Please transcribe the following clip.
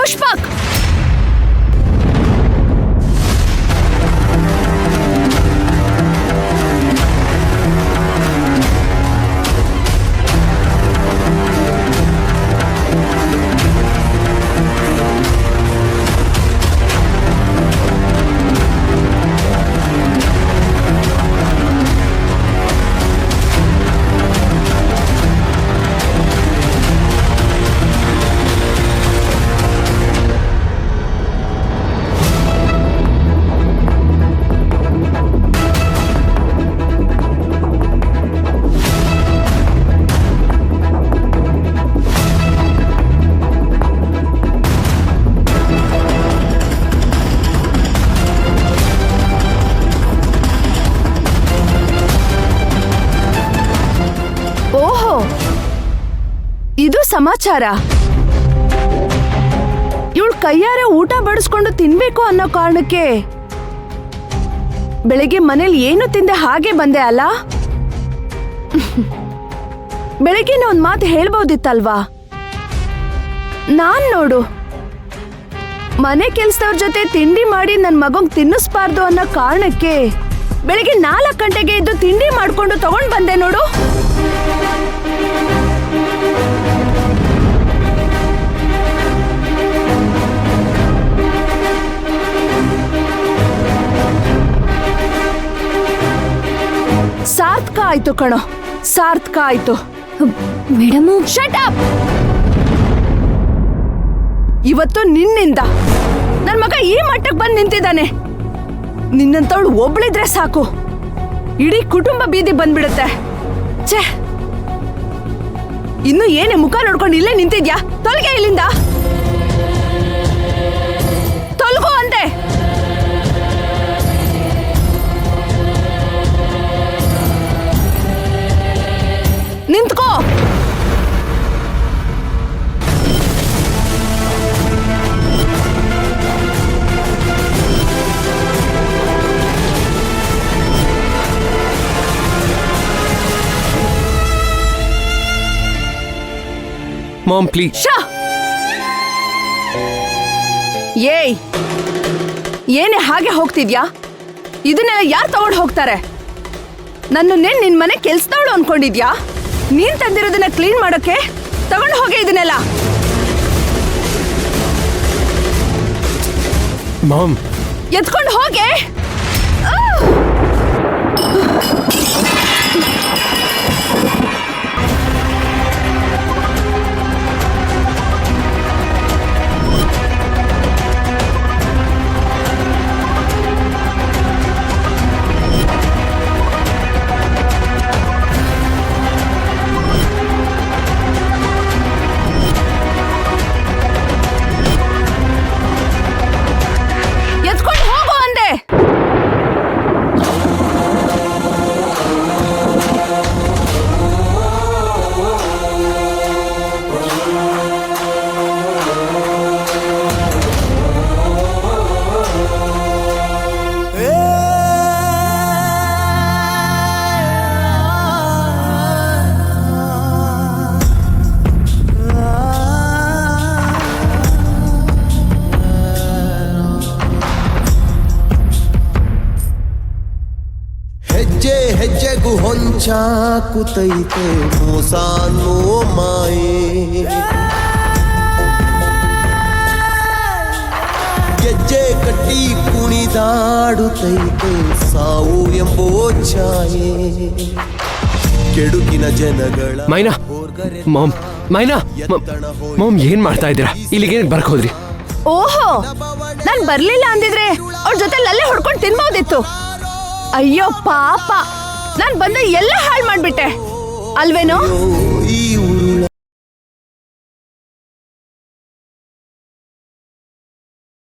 ಪುಷ್ಪಕ್ ಇದು ಸಮಾಚಾರ. ಇವಳು ಕೈಯಾರೆ ಊಟ ಬಡಿಸ್ಕೊಂಡು ತಿನ್ಬೇಕು ಅನ್ನೋ ಕಾರಣಕ್ಕೆ ಬೆಳಿಗ್ಗೆ ಮನೇಲಿ ಏನು ತಿಂದೆ ಹಾಗೆ ಬಂದೆ ಅಲ್ಲ. ಬೆಳಿಗ್ಗೆನೆ ಒಂದ್ ಮಾತು ಹೇಳ್ಬೋದಿತ್ತಲ್ವಾ. ನಾನ್ ನೋಡು ಮನೆ ಕೆಲ್ಸದವ್ರ ಜೊತೆ ತಿಂಡಿ ಮಾಡಿ ನನ್ ಮಗಂಗ್ ತಿನ್ನಿಸ್ಬಾರ್ದು ಅನ್ನೋ ಕಾರಣಕ್ಕೆ ಬೆಳಿಗ್ಗೆ 4 ಗಂಟೆಗೆ ಇದ್ದು ತಿಂಡಿ ಮಾಡ್ಕೊಂಡು ತಗೊಂಡ್ ಬಂದೆ ನೋಡು. ಸಾರ್ಥಕ ಆಯ್ತು ಕಣೋ, ಸಾರ್ಥಕ ಆಯ್ತು. Madam shut up. ಇವತ್ತು ನಿನ್ನಿಂದ ನನ್ ಮಗ ಈ ಮಟ್ಟಕ್ಕೆ ಬಂದು ನಿಂತಿದ್ದಾನೆ. ನಿನ್ನಂತವಳು ಒಬ್ಳಿದ್ರೆ ಸಾಕು, ಇಡೀ ಕುಟುಂಬ ಬೀದಿ ಬಂದ್ಬಿಡುತ್ತೆ. ಛೇ, ಇನ್ನು ಏನೇ ಮುಖ ನೋಡ್ಕೊಂಡು ಇಲ್ಲೇ ನಿಂತಿದ್ಯಾ? ತೊಲಗೆ ಇಲ್ಲಿಂದ, ತೊಲಗು ಅಂದೆ. ನಿಂತ್ಕೋ. Ma'am please. ಏಯ್, ಏನೇ ಹಾಗೆ ಹೋಗ್ತಿದ್ಯಾ? ಇದನ್ನೆಲ್ಲ ಯಾರು ತಗೊಂಡು ಹೋಗ್ತಾರೆ? ನನ್ನನ್ನೇ ನಿನ್ ಮನೆ ಕೆಲ್ಸದವಳು ಅನ್ಕೊಂಡಿದ್ಯಾ? ನೀನ್ ತಂದಿರೋದನ್ನ ಕ್ಲೀನ್ ಮಾಡೋಕೆ ತಗೊಂಡು ಹೋಗಿ ಇದನ್ನೆಲ್ಲ. ಮಾಮ್ ಎತ್ಕೊಂಡು ಹೋಗೆ. ಹೆಜ್ಜೆಗೂ ಹೊಂಚಾಕುತೈತೆ ಮೋಸ ಅನ್ನೋ ಮಾಯೆ. ಗೆಜ್ಜೆ ಕಟ್ಟಿ ಕುಣಿದಾಡುತ್ತೈತೆ ಸಾವು ಎಂಬೋ ಛಾಯೆ. ಕೆಡುಕಿನ ಜನಗಳ ಮೈನಾ, ಮಾಮ್, ಮೈನಾ, ಮಾಮ್ ಏನ್ ಮಾಡ್ತಾ ಇದ್ದೀರಾ? ಇಲ್ಲಿಗೆ ಬರಕ್ ಹೋದ್ರಿ? ಓಹೋ, ನಾನ್ ಬರ್ಲಿಲ್ಲ ಅಂದಿದ್ರೆ ಅವ್ರ ಜೊತೆ ಅಲ್ಲೇ ಹೊಡ್ಕೊಂಡು ತಿನ್ಬೋದಿತ್ತು. ಅಯ್ಯೋ ಪಾಪ, ನಾನ್ ಬಂದು ಎಲ್ಲ ಹಾಳು ಮಾಡ್ಬಿಟ್ಟೆ ಅಲ್ವೇನೋ? ಈ